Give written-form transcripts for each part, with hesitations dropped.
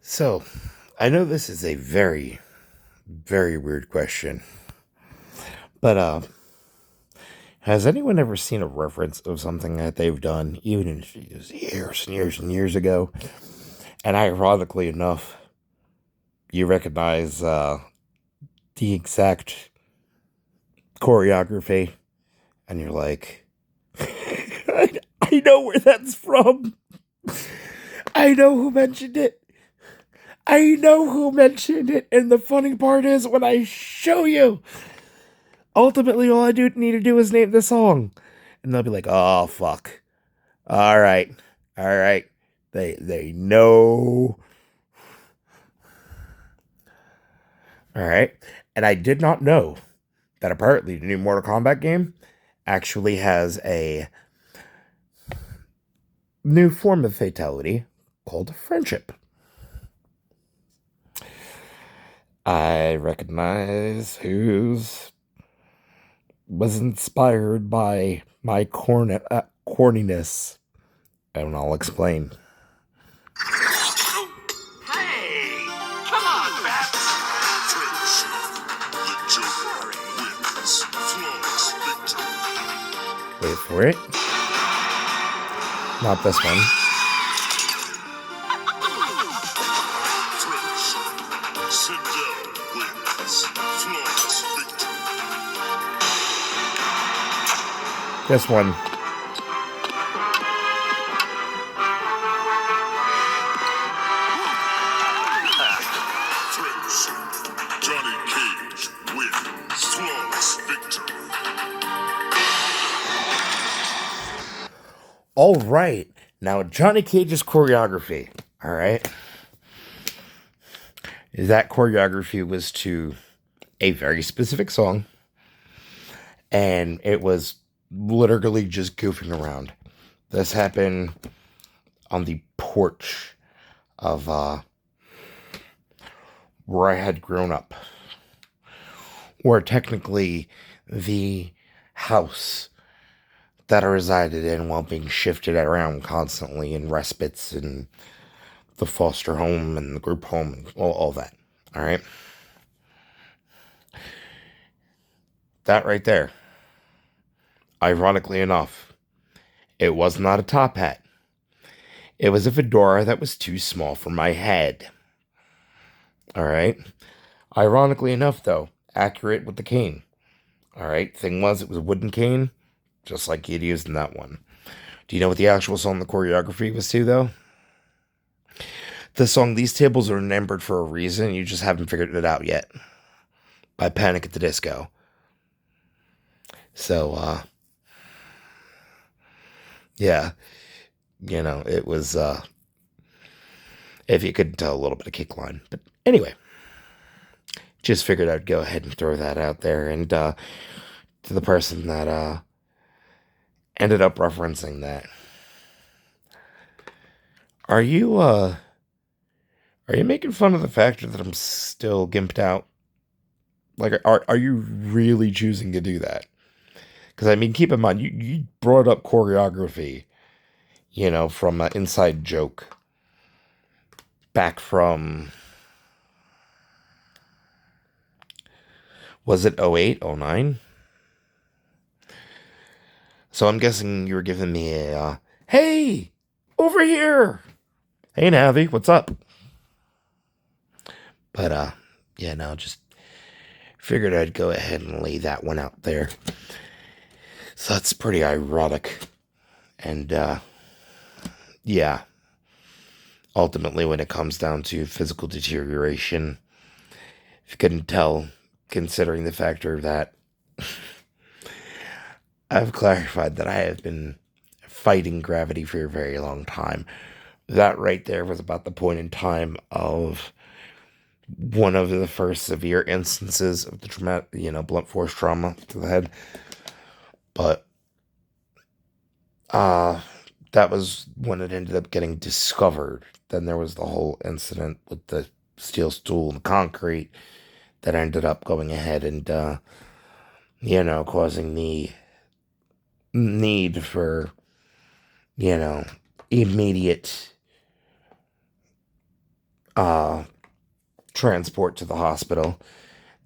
So, I know this is a very, very weird question, but has anyone ever seen a reference of something that they've done, even if it was years and years and years ago, and ironically enough, you recognize the exact choreography, and you're like, I know where that's from. I know who mentioned it. I know who mentioned it, and the funny part is when I show you, ultimately all I do need to do is name the song. And they'll be like, oh fuck. All right. All right. They know. All right. And I did not know that apparently the new Mortal Kombat game actually has a new form of fatality called friendship. I recognize who's was inspired by my corniness, and I'll explain. Hey, come on, Babs. The Joker wins flawless victory. Wait for it. Not this one. Sindel wins flawless victory. This one. Johnny Cage wins flawless victory. All right. Now, Johnny Cage's choreography. All right. That choreography was to a very specific song, and it was literally just goofing around. This happened on the porch of where I had grown up, or technically the house that I resided in while being shifted around constantly in respites and the foster home and the group home and all that. All right. That right there, ironically enough, it was not a top hat. It was a fedora that was too small for my head. All right. Ironically enough, though, accurate with the cane. All right. Thing was, it was a wooden cane, just like he'd used in that one. Do you know what the actual song the choreography was to, though? The song These Tables Are Numbered for a Reason, you just haven't figured it out yet. By Panic at the Disco. So, yeah. You know, it was, if you could tell, a little bit of kick line. But anyway, just figured I'd go ahead and throw that out there. And, to the person that, ended up referencing that. Are you making fun of the fact that I'm still gimped out? Like, are you really choosing to do that? Because, I mean, keep in mind, you brought up choreography, you know, from an inside joke back from, was it 08, 09? So I'm guessing you were giving me a, hey, over here. Hey, Navi, what's up? But, yeah, no, just figured I'd go ahead and lay that one out there. So that's pretty ironic. And, yeah. Ultimately, when it comes down to physical deterioration, if you couldn't tell, considering the factor that I've clarified that I have been fighting gravity for a very long time. That right there was about the point in time of one of the first severe instances of the traumatic, blunt force trauma to the head. But that was when it ended up getting discovered. Then there was the whole incident with the steel stool and concrete that ended up going ahead and, causing the need for, immediate transport to the hospital,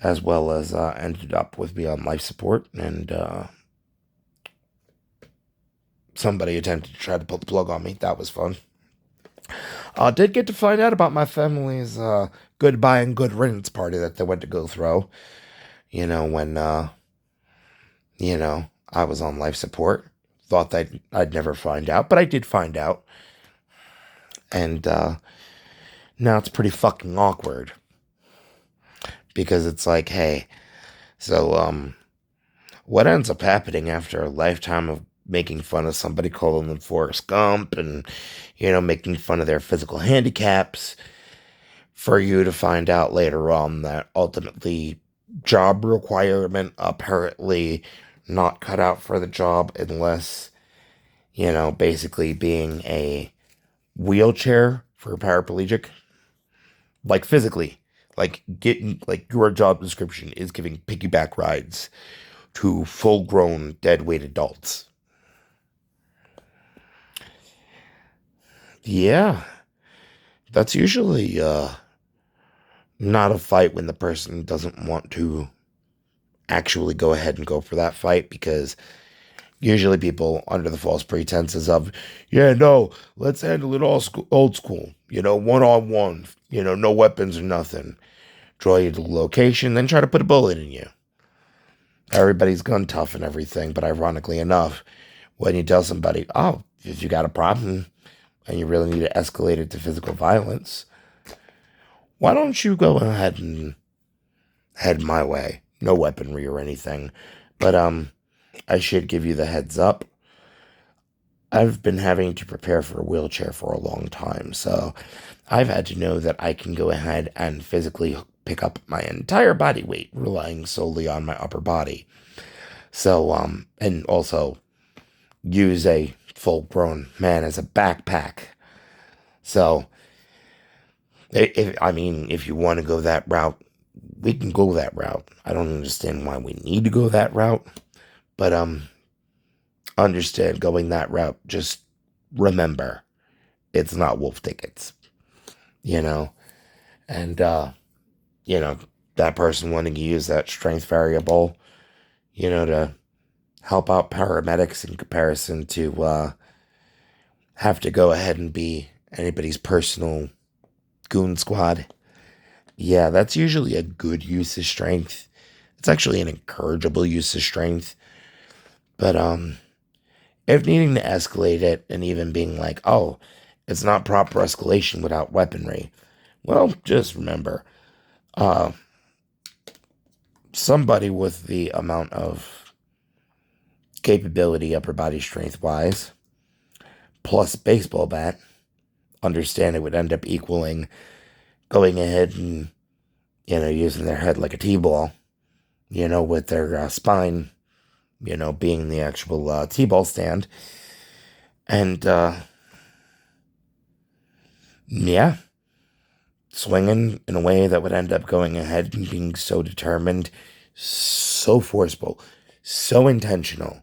as well as ended up with me on life support, and somebody attempted to try to pull the plug on me. That was fun. Did get to find out about my family's goodbye and good riddance party that they went to go throw. When I was on life support. Thought that I'd never find out, but I did find out. And now it's pretty fucking awkward. Because it's like, hey, so what ends up happening after a lifetime of making fun of somebody calling them Forrest Gump and, making fun of their physical handicaps, for you to find out later on that ultimately job requirement apparently not cut out for the job unless, basically being a wheelchair for a paraplegic. Like physically. Like your job description is giving piggyback rides to full-grown dead-weight adults. Yeah. That's usually not a fight when the person doesn't want to actually go ahead and go for that fight, because usually people under the false pretenses of, yeah, no, let's handle it old school, one-on-one, no weapons or nothing. Draw you to the location, then try to put a bullet in you. Everybody's gun tough and everything, but ironically enough, when you tell somebody, oh, if you got a problem and you really need to escalate it to physical violence, why don't you go ahead and head my way? No weaponry or anything. But I should give you the heads up. I've been having to prepare for a wheelchair for a long time, so I've had to know that I can go ahead and physically pick up my entire body weight, relying solely on my upper body. So, and also use a full-grown man as a backpack. So, if you want to go that route, we can go that route. I don't understand why we need to go that route, but understand going that route. Just remember, it's not wolf tickets, and that person wanting to use that strength variable, to help out paramedics in comparison to have to go ahead and be anybody's personal goon squad. Yeah, that's usually a good use of strength. It's actually an encourageable use of strength. But if needing to escalate it and even being like, oh, it's not proper escalation without weaponry, well, just remember, somebody with the amount of capability, upper body strength wise, plus baseball bat, understand it would end up equaling going ahead and, using their head like a T-ball, with their spine, being the actual T-ball stand. And, yeah, swinging in a way that would end up going ahead and being so determined, so forceful, so intentional,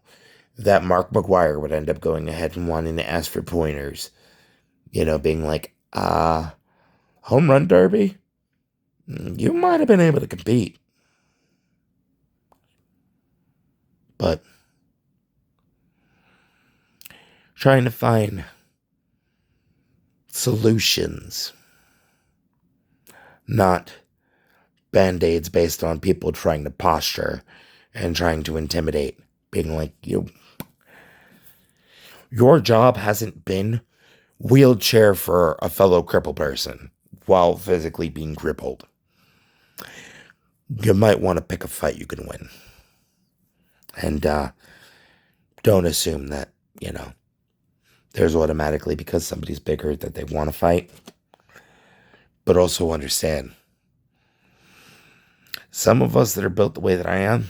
that Mark McGwire would end up going ahead and wanting to ask for pointers. Being like, home run derby? You might have been able to compete. But trying to find solutions, not band-aids based on people trying to posture and trying to intimidate, being like, your job hasn't been wheelchair for a fellow crippled person while physically being crippled. You might want to pick a fight you can win. And don't assume that, there's automatically, because somebody's bigger, that they want to fight. But also understand, some of us that are built the way that I am,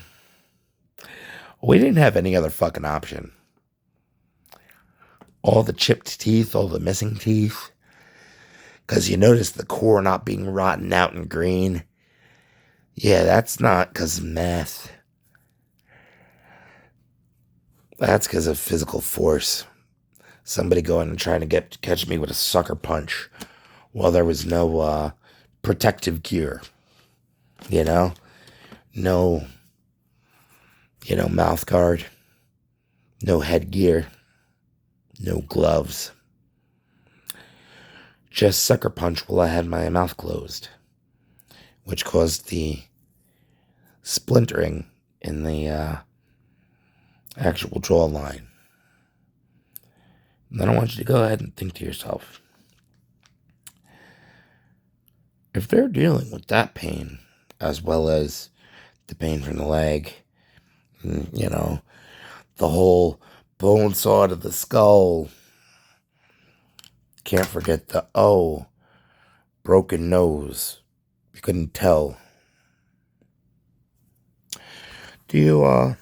we didn't have any other fucking option. All the chipped teeth, all the missing teeth. Because you notice the core not being rotten out and green. Yeah, that's not because of meth. That's because of physical force. Somebody going and trying to catch me with a sucker punch Well, there was no protective gear, you know? No, mouth guard, no headgear, no gloves. Just sucker punch while I had my mouth closed, which caused the splintering in the actual jawline. And then I want you to go ahead and think to yourself, if they're dealing with that pain, as well as the pain from the leg, the whole bone saw to the skull, can't forget the broken nose. You couldn't tell. Do you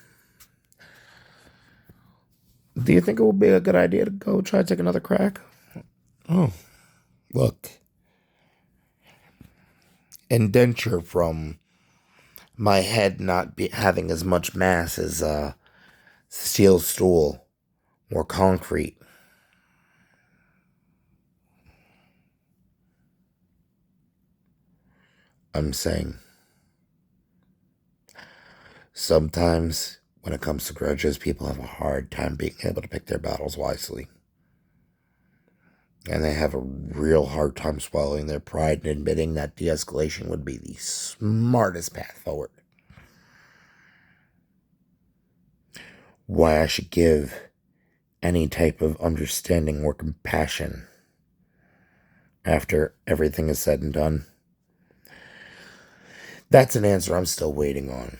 think it would be a good idea to go try to take another crack? Oh, look. Indenture from my head not having as much mass as steel stool or concrete. I'm saying, sometimes when it comes to grudges, people have a hard time being able to pick their battles wisely. And they have a real hard time swallowing their pride and admitting that de-escalation would be the smartest path forward. Why I should give any type of understanding or compassion after everything is said and done, that's an answer I'm still waiting on.